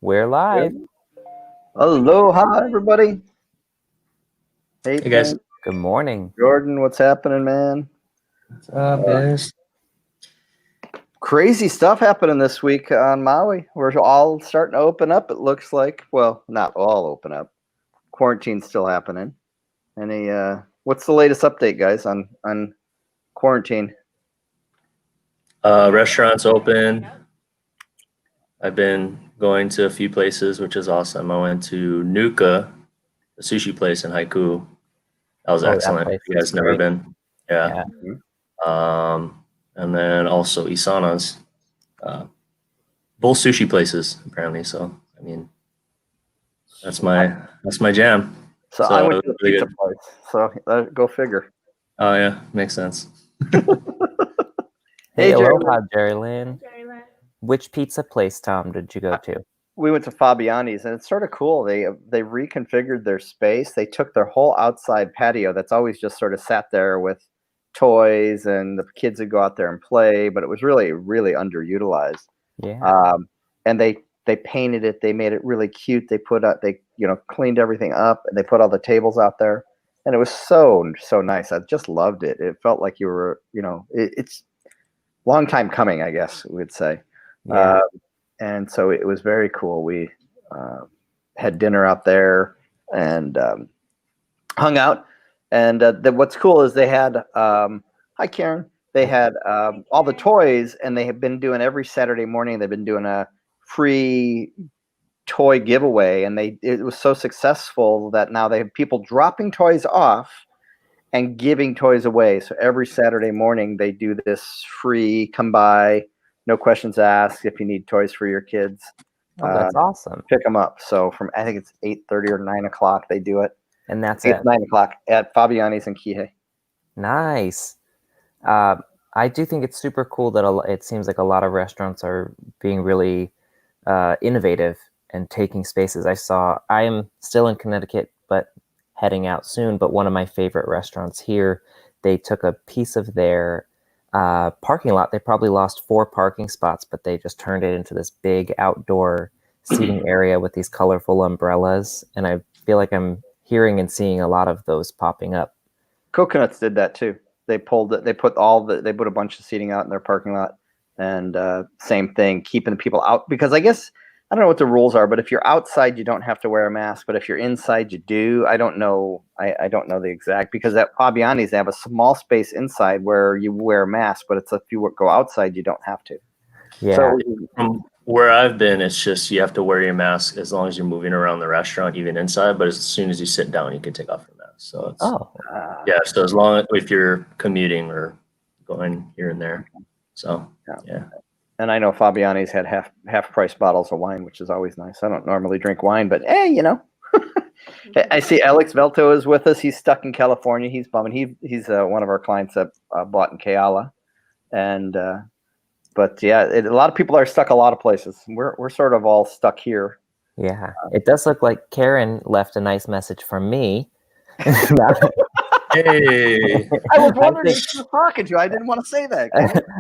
We're live. Aloha, everybody. Hey, Hey guys, Good morning. Jordan, what's happening, man? what's up, guys? Crazy stuff happening this week on Maui. We're all starting to open up, it looks like. Well, not all open up. Quarantine's still happening. What's the latest update, guys, on quarantine? Restaurants open. I've been going to a few places, which is awesome. I went to Nuka, a sushi place in Haiku. That was Oh, that excellent. place If you is guys never great. been, yeah. And then also Isana's, both sushi places apparently. So I mean, that's my jam. So So I it went was to a really pizza good. place, so go figure. Oh yeah, makes sense. Hey, Hey, Jerry. aloha, Jerry Lynn. Which pizza place, Tom, did you go to? We went to Fabiani's, and it's sort of cool. They reconfigured their space. They took their whole outside patio that's always just sort of sat there with toys, and the kids would go out there and play, but it was really, really underutilized. Yeah. And they painted it. They made it really cute. They cleaned everything up, and they put all the tables out there, and it was so nice. I just loved it. It felt like you were, it's long time coming, I guess we'd say. Yeah. And so it was very cool. We had dinner out there and hung out. And what's cool is they had, hi Karen, they had all the toys, and they have been doing every Saturday morning. They've been doing a free toy giveaway, and it was so successful that now they have people dropping toys off and giving toys away. So every Saturday morning they do this free come by, no questions asked. If you need toys for your kids, Oh, that's awesome. pick them up. So from I think it's 8:30 or 9 o'clock they do it. And that's It's it. 9 o'clock at Fabiani's in Kihei. Nice. I do think it's super cool that it seems like a lot of restaurants are being really innovative and taking spaces. I am still in Connecticut, but heading out soon. But one of my favorite restaurants here, they took a piece of their parking lot. They probably lost 4 parking spots, but they just turned it into this big outdoor seating area with these colorful umbrellas. And I feel like I'm hearing and seeing a lot of those popping up. Coconuts did that too. They pulled it. They put a bunch of seating out in their parking lot, and same thing, keeping the people out, because I guess I don't know what the rules are, but if you're outside, you don't have to wear a mask. But if you're inside, you do. I don't know. I don't know the exact, because at Fabiani's they have a small space inside where you wear a mask, but it's if you go outside, you don't have to. Yeah. So From where I've been, it's just you have to wear your mask as long as you're moving around the restaurant, even inside. But as soon as you sit down, you can take off your mask. So it's yeah. So as long as if you're commuting or going here and there, so yeah. And I know Fabiani's had half price bottles of wine, which is always nice. I don't normally drink wine, but hey, I see Alex Velto is with us. He's stuck in California. He's bumming. He's one of our clients that bought in Keala, and but yeah, a lot of people are stuck a lot of places. We're sort of all stuck here. Yeah. It does look like Karen left a nice message from me. Hey, I was wondering who she was talking to. I didn't want to say that.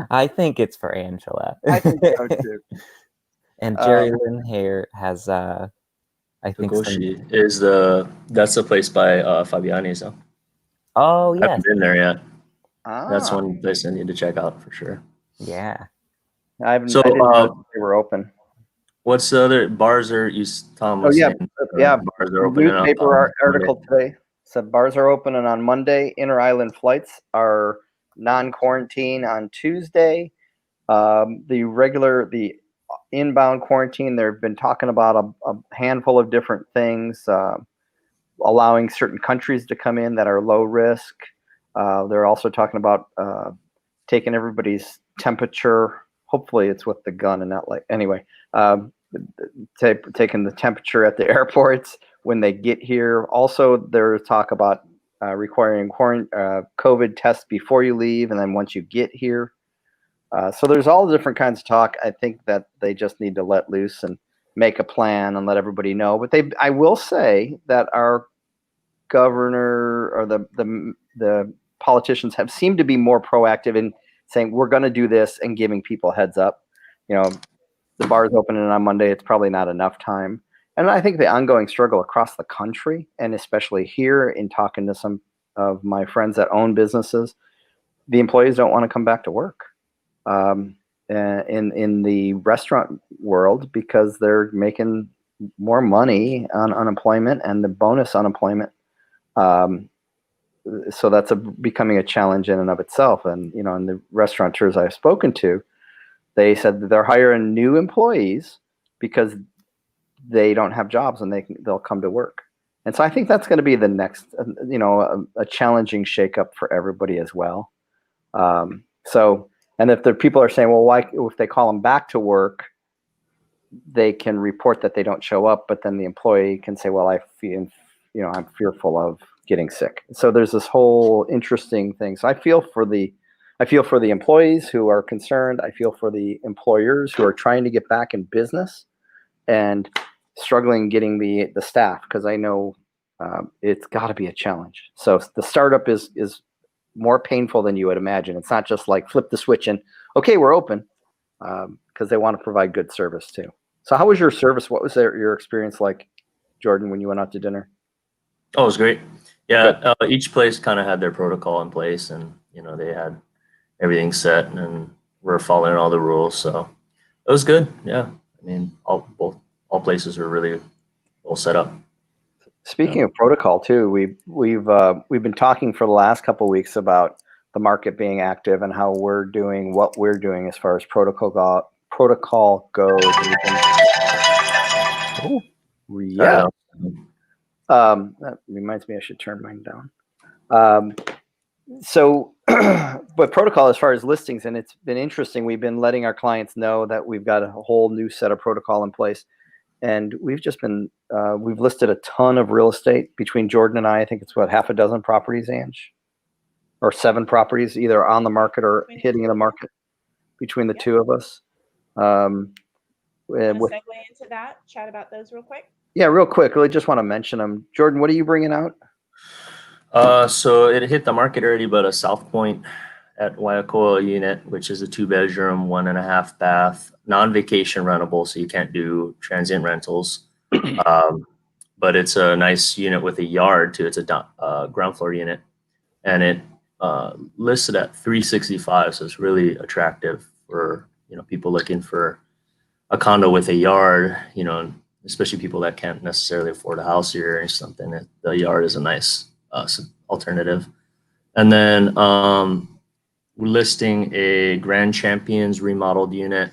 I think it's for Angela. I think so too. And Jerry Lynn here has, I think, Togoshi is that's the place by Fabiani's. Though. Oh I yes. haven't been there yet. Ah, That's one place I need to check out for sure. Yeah. I didn't know they were open. What's the other bars are you? Tom was saying, bars are open. Newspaper article today said bars are open, and on Monday, inter-island flights are non-quarantine on Tuesday. The inbound quarantine, they've been talking about a handful of different things, allowing certain countries to come in that are low risk. They're also talking about taking everybody's temperature. Hopefully it's with the gun and not anyway. Taking the temperature at the airports when they get here. Also, there's talk about requiring COVID tests before you leave, and then once you get here. So there's all different kinds of talk. I think that they just need to let loose and make a plan and let everybody know. But I will say that our governor or the politicians have seemed to be more proactive in saying we're going to do this and giving people heads up. the bar's opening on Monday. It's probably not enough time. And I think the ongoing struggle across the country, and especially here in talking to some of my friends that own businesses, the employees don't want to come back to work in the restaurant world because they're making more money on unemployment and the bonus unemployment. So that's becoming a challenge in and of itself. And, you know, and the restaurateurs I've spoken to, they said that they're hiring new employees because they don't have jobs and they'll come to work. And so I think that's going to be the next, you know, a challenging shakeup for everybody as well. So, and if the people are saying, well, why, if they call them back to work, they can report that they don't show up, but then the employee can say, well, I feel, you know, I'm fearful of getting sick. So there's this whole interesting thing. So I feel for the employees who are concerned. I feel for the employers who are trying to get back in business and struggling getting the staff, because I know it's got to be a challenge. So the startup is more painful than you would imagine. It's not just like flip the switch and okay, we're open, because they want to provide good service too. So how was your service? What was your experience like, Jordan, when you went out to dinner? Oh, it was great. Yeah, each place kind of had their protocol in place, and you know they had everything set, and we're following all the rules. So it was good. Yeah, I mean, all places are really well set up. Speaking of protocol too, we've been talking for the last couple of weeks about the market being active and how we're doing what we're doing as far as protocol goes. Oh, yeah. That reminds me, I should turn mine down. So, but protocol as far as listings, and it's been interesting. We've been letting our clients know that we've got a whole new set of protocol in place. And we've just been, we've listed a ton of real estate between Jordan and I think it's what, half a dozen properties, Ange? Or 7 properties either on the market or hitting the market between the two of us. Segue into that, chat about those real quick. Yeah, real quick. I just want to mention them. Jordan, what are you bringing out? So it hit the market already, but a South Point at Waiakoa unit, which is a 2-bedroom, 1.5 bath, non-vacation rentable, so you can't do transient rentals. But it's a nice unit with a yard too. It's a ground floor unit, and it listed at $365, so it's really attractive for people looking for a condo with a yard. Especially people that can't necessarily afford a house here or something. The yard is a nice alternative. And then we're listing a Grand Champions remodeled unit,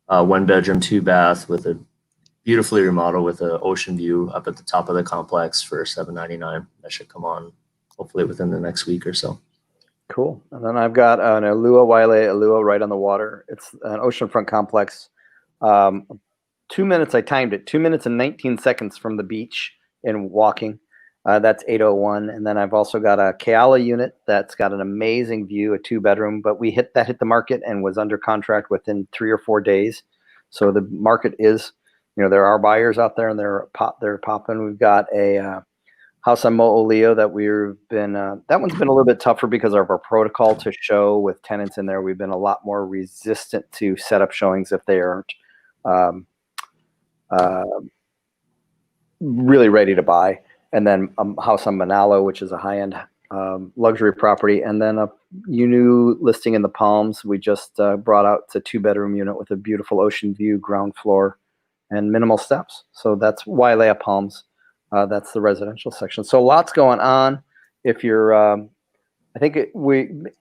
1-bedroom, 2-bath with a beautifully remodeled with an ocean view up at the top of the complex for $799. That should come on hopefully within the next week or so. Cool. And then I've got an Wailea Alua right on the water. It's an oceanfront complex. 2 minutes, I timed it, 2 minutes and 19 seconds from the beach in walking. That's 801. And then I've also got a Keala unit that's got an amazing view, a 2-bedroom, but hit the market and was under contract within 3 or 4 days. So the market is, there are buyers out there and they're popping. We've got a house on Mo'olio that that one's been a little bit tougher because of our protocol to show with tenants in there. We've been a lot more resistant to set up showings if they aren't really ready to buy. And then a house on Manalo, which is a high-end luxury property. And then a new listing in the Palms. We just brought out a 2-bedroom unit with a beautiful ocean view, ground floor, and minimal steps. So that's Wailea Palms. That's the residential section. So lots going on. If you're, I think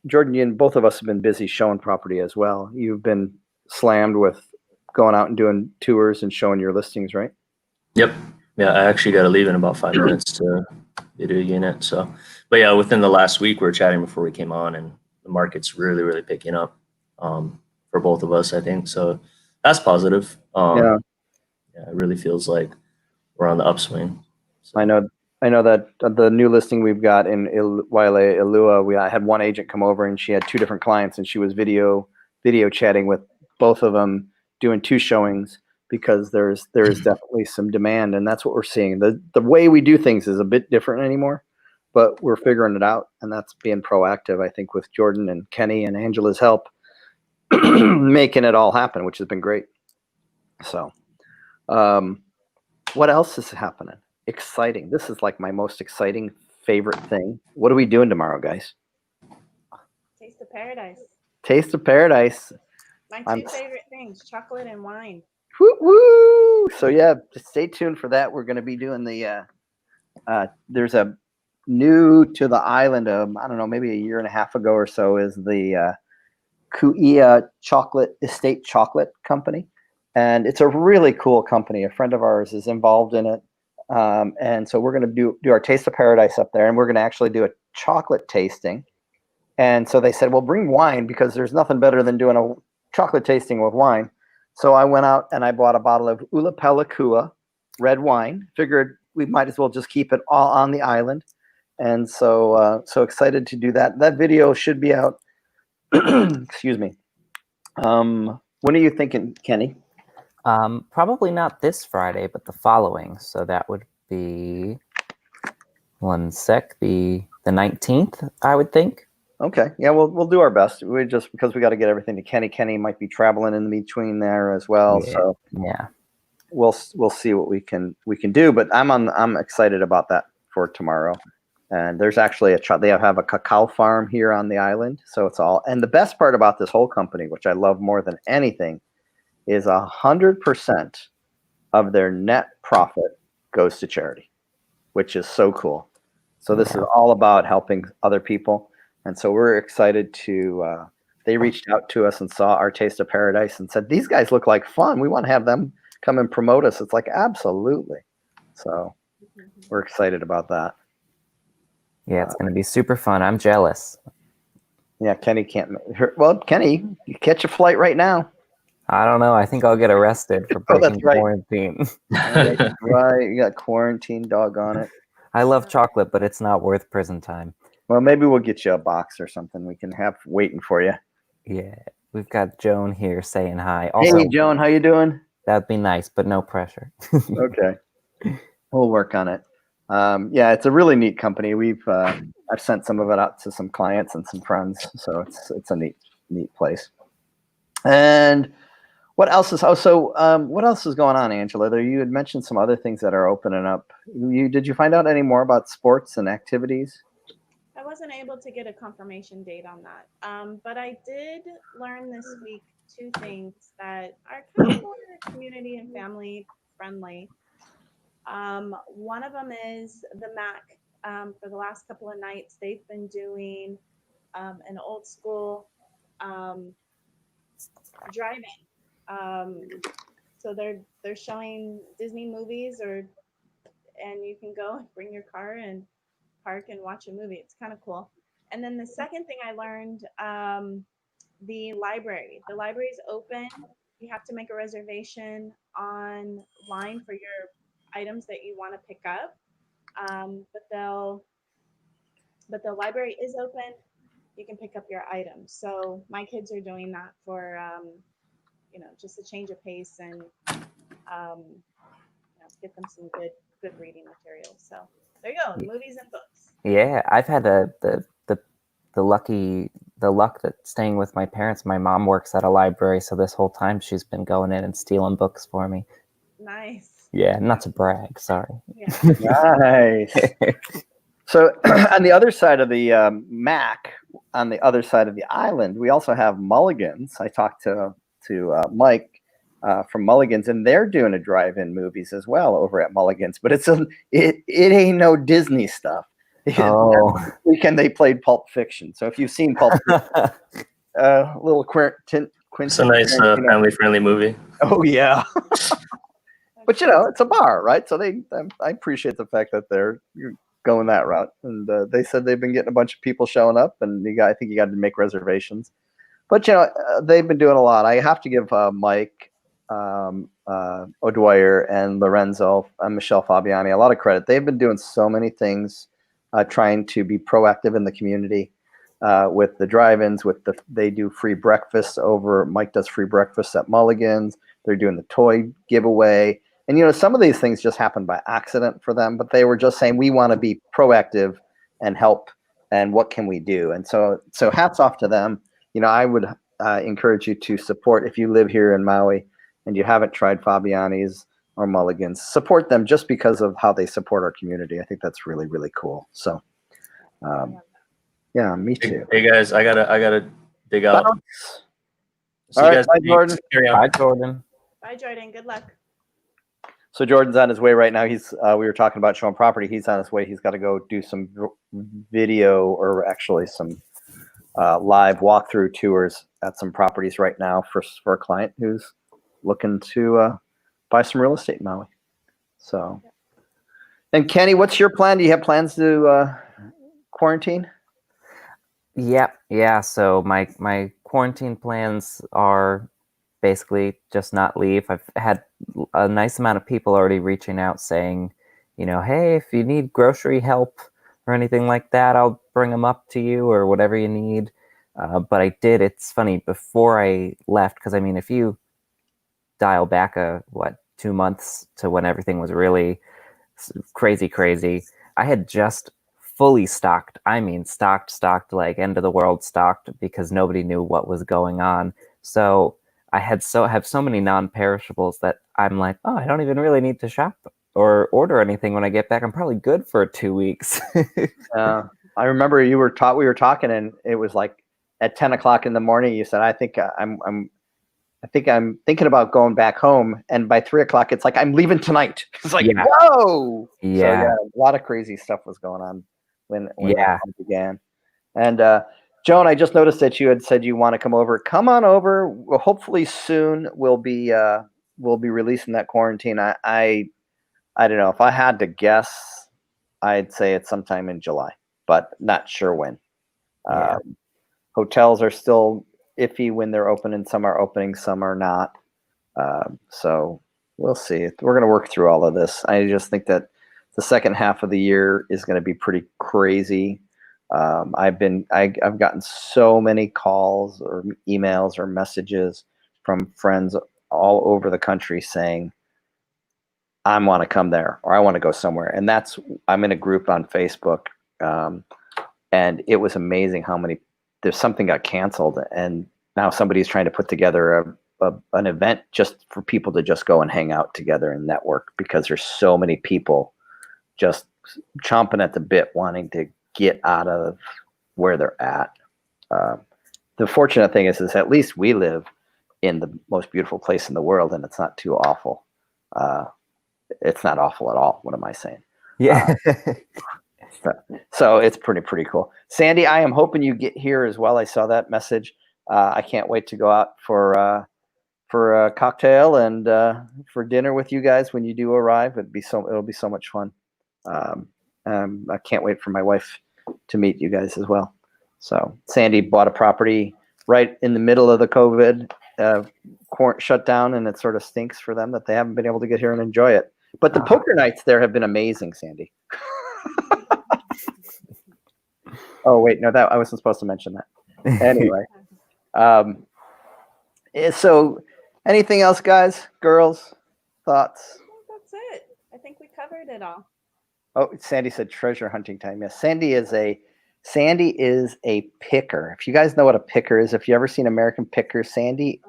Jordan, you and both of us have been busy showing property as well. You've been slammed with going out and doing tours and showing your listings, right? Yep. Yeah, I actually got to leave in about 5 minutes to do a unit. So, but yeah, within the last week, we were chatting before we came on, and the market's really, really picking up for both of us, I think. So that's positive. Yeah, it really feels like we're on the upswing. So. I know that the new listing we've got in Wailea Alua, I had one agent come over and she had 2 different clients, and she was video chatting with both of them, doing 2 showings because there is definitely some demand, and that's what we're seeing. The way we do things is a bit different anymore, but we're figuring it out, and that's being proactive, I think, with Jordan and Kenny and Angela's help, making it all happen, which has been great. So, what else is happening? Exciting. This is like my most exciting favorite thing. What are we doing tomorrow, guys? Taste of Paradise. Taste of Paradise. My two favorite things, chocolate and wine. Woo woo! So yeah, just stay tuned for that. We're going to be doing the. There's a new to the island. I don't know, maybe a year and a half ago or so, is the Kuia Chocolate Estate Chocolate Company, and it's a really cool company. A friend of ours is involved in it, and so we're going to do our Taste of Paradise up there, and we're going to actually do a chocolate tasting. And so they said, well, bring wine because there's nothing better than doing a chocolate tasting with wine. So I went out and I bought a bottle of Ulapalakua red wine. Figured we might as well just keep it all on the island. And so excited to do that. That video should be out. Excuse me. When are you thinking, Kenny? Probably not this Friday, but the following. So that would be the 19th, I would think. Okay. Yeah, we'll do our best. We just because we got to get everything to Kenny. Kenny might be traveling in between there as well. Yeah. So yeah, we'll see what we can do. But I'm excited about that for tomorrow. And there's actually they have a cacao farm here on the island. So it's all, and the best part about this whole company, which I love more than anything, is 100% of their net profit goes to charity, which is so cool. So this is all about helping other people. And so we're excited to, they reached out to us and saw our Taste of Paradise and said, these guys look like fun. We want to have them come and promote us. It's like, absolutely. So we're excited about that. Yeah, it's going to be super fun. I'm jealous. Yeah, Kenny can't. Well, Kenny, you catch a flight right now. I don't know. I think I'll get arrested for breaking quarantine. Right. You got quarantine, doggone it. I love chocolate, but it's not worth prison time. Well, maybe we'll get you a box or something we can have waiting for you. Yeah, we've got Joan here saying hi. Also, hey, Joan, how you doing? That'd be nice, but no pressure. Okay, we'll work on it. Yeah, it's a really neat company. I've sent some of it out to some clients and some friends, so it's a neat place. And what else is what else is going on, Angela? You had mentioned some other things that are opening up. Did you find out any more about sports and activities? I wasn't able to get a confirmation date on that, but I did learn this week two things that are kind of more community and family friendly. One of them is the MAC. For the last couple of nights, they've been doing an old school drive-in. So they're showing Disney movies, and you can go and bring your car and park and watch a movie. It's kind of cool. And then the second thing I learned, the library. The library is open. You have to make a reservation online for your items that you want to pick up. But the library is open. You can pick up your items. So my kids are doing that for just a change of pace and get them some good reading materials. So there you go, movies and books. Yeah, I've had the luck that staying with my parents. My mom works at a library, so this whole time she's been going in and stealing books for me. Nice. Yeah, not to brag. Sorry. Yeah. Nice. So on the other side of the MAC, on the other side of the island, we also have Mulligan's. I talked to Mike from Mulligan's, and they're doing a drive-in movies as well over at Mulligan's. But it ain't no Disney stuff. Oh. That weekend they played Pulp Fiction. So if you've seen Pulp Fiction, little Quentin. It's a nice family-friendly movie. Oh yeah. But it's a bar, right? So I appreciate the fact that they're going that route. And they said they've been getting a bunch of people showing up, and I think you got to make reservations. But they've been doing a lot. I have to give Mike O'Dwyer and Lorenzo and Michelle Fabiani a lot of credit. They've been doing so many things, trying to be proactive in the community with the drive-ins. They do free breakfast over. Mike does free breakfast at Mulligan's. They're doing the toy giveaway. And, some of these things just happen by accident for them, but they were just saying, we want to be proactive and help. And what can we do? And so hats off to them. I would encourage you to support, if you live here in Maui, and you haven't tried Fabiani's or Mulligan's, support them just because of how they support our community. I think that's really, really cool. So, yeah, me too. Hey guys, I gotta dig out. All right, bye, Jordan. Bye, Jordan. Bye, Jordan. Good luck. So Jordan's on his way right now. He's we were talking about showing property. He's on his way. He's got to go do some video, or actually some live walkthrough tours at some properties right now for a client who's looking to buy some real estate in Maui. So, and Kenny, what's your plan? Do you have plans to quarantine? Yeah. So my quarantine plans are basically just not leave. I've had a nice amount of people already reaching out saying, hey, if you need grocery help or anything like that, I'll bring them up to you or whatever you need. But it's funny, before I left, because I mean, if you dial back 2 months to when everything was really crazy, I had just fully stocked. I mean, stocked, like end of the world stocked, because nobody knew what was going on. So I have so many non-perishables that I'm like, oh, I don't even really need to shop or order anything when I get back. I'm probably good for 2 weeks. I remember we were talking, and it was like at 10 o'clock in the morning. You said, I think I'm thinking about going back home. And by 3 o'clock, it's like, I'm leaving tonight. It's like, whoa. Yeah. So yeah, a lot of crazy stuff was going on when it began. And Joan, I just noticed that you had said you want to come over. Come on over. Well, hopefully soon we'll be releasing that quarantine. I don't know. If I had to guess, I'd say it's sometime in July, but not sure when. Hotels are still iffy when they're open, and some are opening, some are not. So we'll see. We're going to work through all of this. I just think that the second half of the year is going to be pretty crazy. I've gotten so many calls or emails or messages from friends all over the country saying, I want to come there, or I want to go somewhere. And I'm in a group on Facebook. And it was amazing how there's something got canceled, and now somebody's trying to put together an event just for people to just go and hang out together and network, because there's so many people just chomping at the bit wanting to get out of where they're at. The fortunate thing is at least we live in the most beautiful place in the world, and it's not too awful. It's not awful at all. What am I saying? Yeah. So it's pretty cool. Sandy, I am hoping you get here as well. I saw that message. I can't wait to go out for a cocktail and for dinner with you guys when you do arrive. It'll be so much fun. I can't wait for my wife to meet you guys as well. So Sandy bought a property right in the middle of the COVID shutdown, and it sort of stinks for them that they haven't been able to get here and enjoy it. But the poker nights there have been amazing, Sandy. Oh wait, no, that I wasn't supposed to mention that. Anyway, so anything else, guys, girls, thoughts? That's it. I think we covered it all. Oh, Sandy said treasure hunting time. Yes, Sandy is a picker. If you guys know what a picker is, if you ever seen American Pickers, Sandy,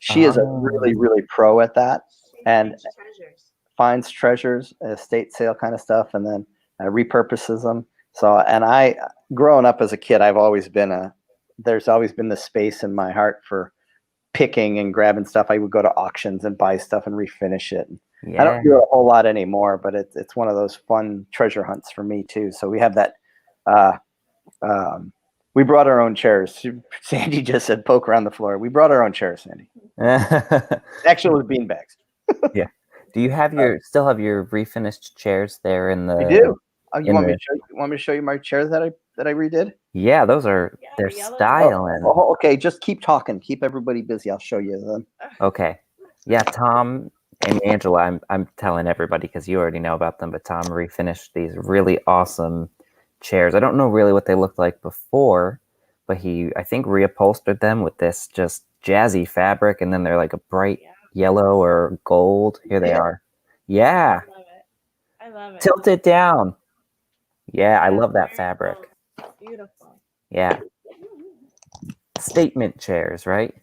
she is a really pro at that, and finds treasures, estate sale kind of stuff, and then repurposes them. So, and I, growing up as a kid, there's always been the space in my heart for picking and grabbing stuff. I would go to auctions and buy stuff and refinish it. Yeah. I don't do it a whole lot anymore, but it's one of those fun treasure hunts for me too. So we have that. We brought our own chairs. Sandy just said poker on the floor. We brought our own chairs, Sandy. Actually, it was beanbags. Yeah. Do you have still have your refinished chairs there in the? I do. You want me to show you my chairs that I redid? Yeah, they're styling. Okay, just keep talking. Keep everybody busy. I'll show you them. Okay. Yeah, Tom and Angela, I'm telling everybody because you already know about them, but Tom refinished these really awesome chairs. I don't know really what they looked like before, but I think reupholstered them with this just jazzy fabric, and then they're like a bright yellow or gold. Here they are. Yeah. I love it. Tilt it down. Yeah, I love that fabric. Beautiful. Yeah. Statement chairs, right?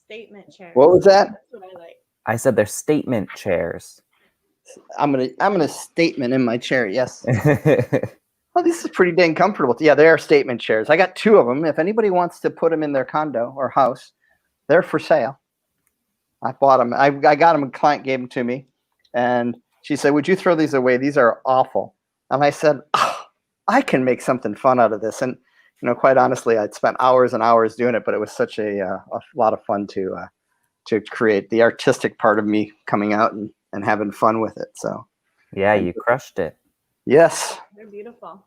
Statement chairs. What was that? That's what I like. I said they're statement chairs. I'm gonna statement in my chair. Yes. Oh, this is pretty dang comfortable. Yeah, they are statement chairs. I got 2 of them. If anybody wants to put them in their condo or house, they're for sale. I bought them. I got them. A client gave them to me, and she said, "Would you throw these away? These are awful." And I said, oh, "I can make something fun out of this." And quite honestly, I'd spent hours and hours doing it, but it was such a lot of fun to create the artistic part of me coming out and having fun with it. So yeah, you crushed it. Yes. They're beautiful.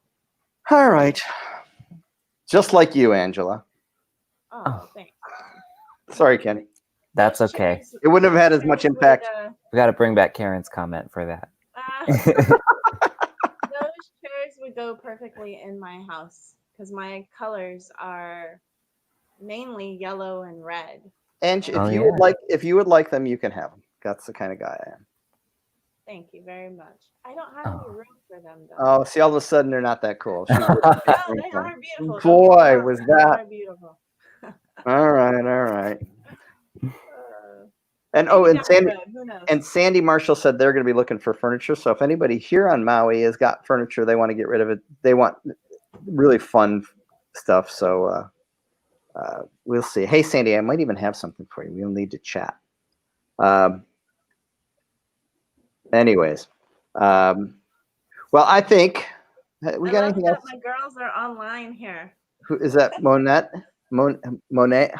All right. Just like you, Angela. Oh, thanks. Sorry, Kenny. That's okay. It wouldn't have had as much impact. We got to bring back Karen's comment for that. Those chairs would go perfectly in my house because my colors are mainly yellow and red. And if you would like them, you can have them. That's the kind of guy I am. Thank you very much. I don't have any room for them though. Oh, see, all of a sudden they're not that cool. No, they are beautiful. Boy, was that. They are beautiful. All right. And Sandy Marshall said they're going to be looking for furniture. So if anybody here on Maui has got furniture, they want to get rid of it. They want really fun stuff. So we'll see. Hey, Sandy, I might even have something for you. We'll need to chat. Anyways, well, I think we got anything else? My girls are online here. Who is that? Monet? Monet? Monet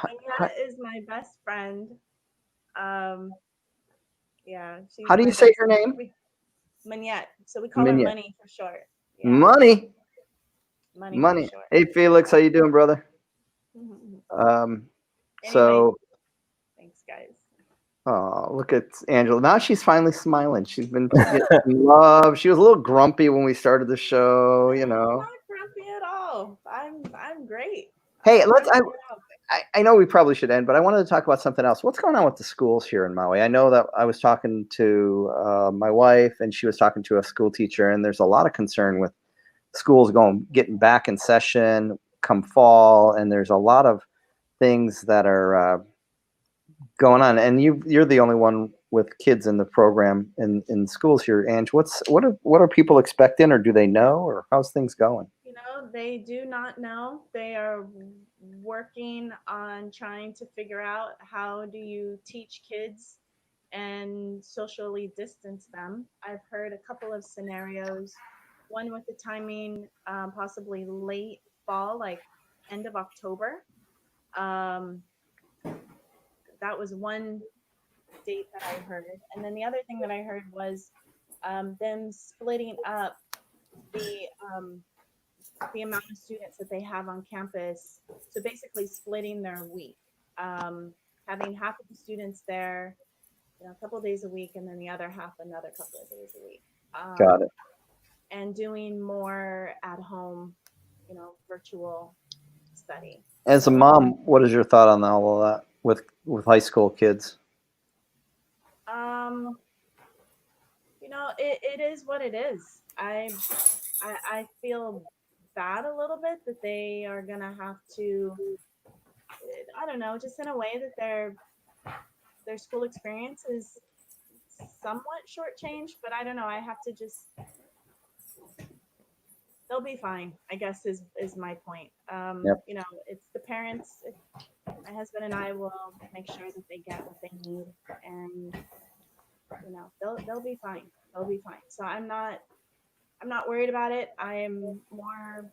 is my best friend. Yeah. How do you say her name? Manette. So we call her Money for short. Yeah. Money. For short. Hey, Felix, how you doing, brother? Anyway, so. Thanks, guys. Oh, look at Angela. Now she's finally smiling. She's been getting love. She was a little grumpy when we started the show, I'm not grumpy at all. I'm great. Hey, I know we probably should end, but I wanted to talk about something else. What's going on with the schools here in Maui? I know that I was talking to my wife, and she was talking to a school teacher, and there's a lot of concern with schools getting back in session come fall, and there's a lot of things that are going on. And you're the only one with kids in the program in schools here, Ange. What are people expecting, or do they know, or how's things going? They do not know. They are working on trying to figure out how do you teach kids and socially distance them. I've heard a couple of scenarios, one with the timing possibly late fall, like end of October. That was one date that I heard. And then the other thing that I heard was them splitting up the amount of students that they have on campus. So basically splitting their week, having half of the students there, a couple of days a week, and then the other half another couple of days a week. Got it. And doing more at home, virtual study. As a mom, what is your thought on all of that with high school kids? It is what it is. I feel bad a little bit that they are gonna have to, I don't know, just in a way that their school experience is somewhat shortchanged, but I don't know. I have to just, they'll be fine, I guess is my point. Yep. It's the parents. My husband and I will make sure that they get what they need, and they'll be fine. They'll be fine. So I'm not worried about it. I am more,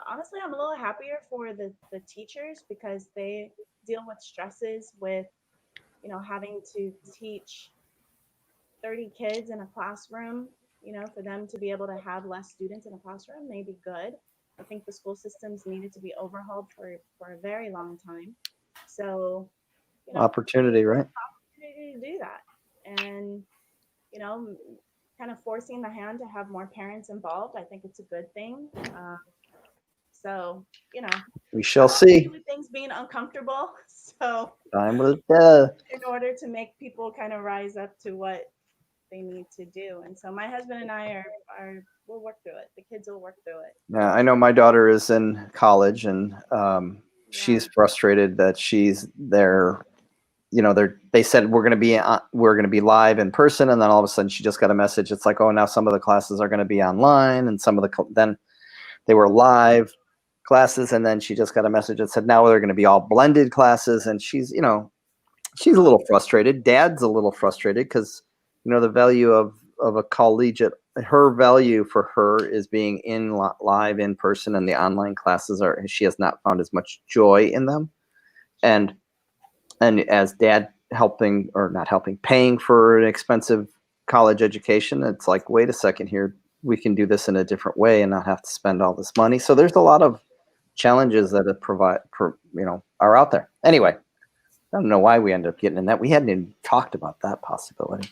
honestly, I'm a little happier for the teachers because they deal with stresses with, having to teach 30 kids in a classroom. For them to be able to have less students in a classroom may be good. I think the school systems needed to be overhauled for a very long time. So, opportunity, right? Opportunity to do that. And, kind of forcing the hand to have more parents involved. I think it's a good thing. So, we shall see. With things being uncomfortable. So time will tell. In order to make people kind of rise up to what they need to do. And so my husband and I we'll work through it. The kids will work through it. Yeah, I know my daughter is in college, and she's frustrated that she's there. You know, they said we're going to be live in person, and then all of a sudden she just got a message. It's like, oh, now some of the classes are going to be online, and some of then they were live classes, and then she just got a message that said now they're going to be all blended classes, and she's a little frustrated. Dad's a little frustrated because the value of a collegiate, her value for her is being live in person, and the online classes she has not found as much joy in them, and as dad paying for an expensive college education, it's like, wait a second here, we can do this in a different way and not have to spend all this money. So there's a lot of challenges that are out there. Anyway, I don't know why we ended up getting in that. We hadn't even talked about that possibility.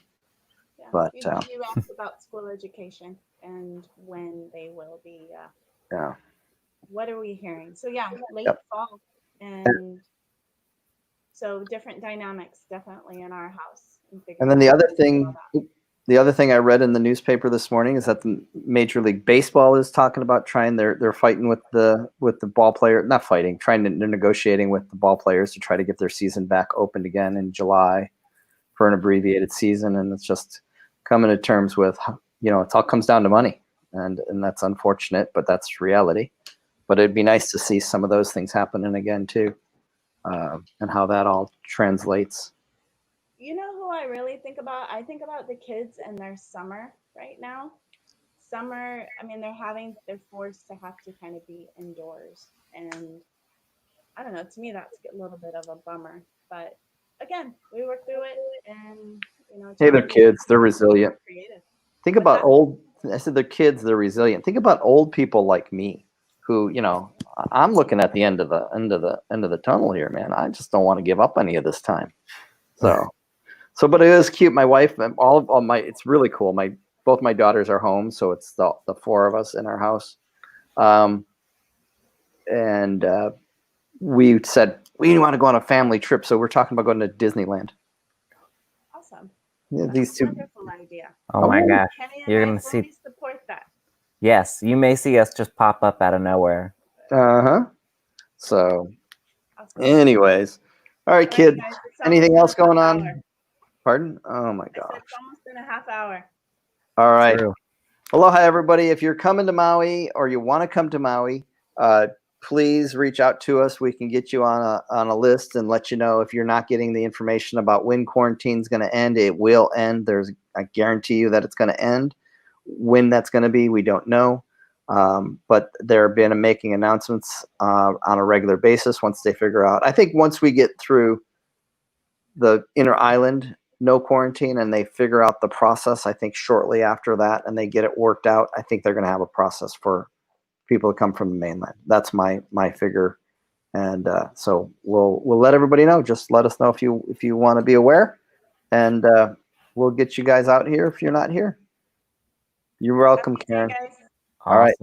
Yeah. But you asked about school education and when they will be. Yeah. What are we hearing? So late fall, and so different dynamics definitely in our house. And then the other thing I read in the newspaper this morning is that the Major League Baseball is talking about they're fighting with the ball player, not fighting, they're negotiating with the ball players to try to get their season back opened again in July for an abbreviated season. And it's just coming to terms with, it all comes down to money, and that's unfortunate, but that's reality. But it'd be nice to see some of those things happening again too, and how that all translates. You know who I really think about? I think about the kids and their summer right now. Summer, I mean, they're forced to have to kind of be indoors. And I don't know, to me, that's a little bit of a bummer. But again, we work through it, and, Hey, they're kids. They're resilient. Creative. Think about I said they're kids. They're resilient. Think about old people like me who, I'm looking at the end of the tunnel here, man. I just don't want to give up any of this time. But it is cute. My wife, it's really cool. Both my daughters are home, so it's the four of us in our house. And we said we want to go on a family trip, so we're talking about going to Disneyland. Awesome. Yeah, That's a wonderful idea. Oh my gosh, you're gonna see. Support that. Yes, you may see us just pop up out of nowhere. So, anyways, all right, kid. Anything else going on? Pardon? Oh my gosh. It's almost been a half hour. All right. True. Aloha, everybody. If you're coming to Maui or you want to come to Maui, please reach out to us. We can get you on a list and let you know if you're not getting the information about when quarantine's going to end. It will end. I guarantee you that it's going to end. When that's going to be, we don't know. But they're been making announcements on a regular basis once they figure out. I think once we get through the inner island, no quarantine, and they figure out the process, I think shortly after that, and they get it worked out, I think they're going to have a process for people to come from the mainland. That's my figure. And so we'll let everybody know. Just let us know if you want to be aware, and we'll get you guys out here if you're not here. You're welcome, Karen. All right.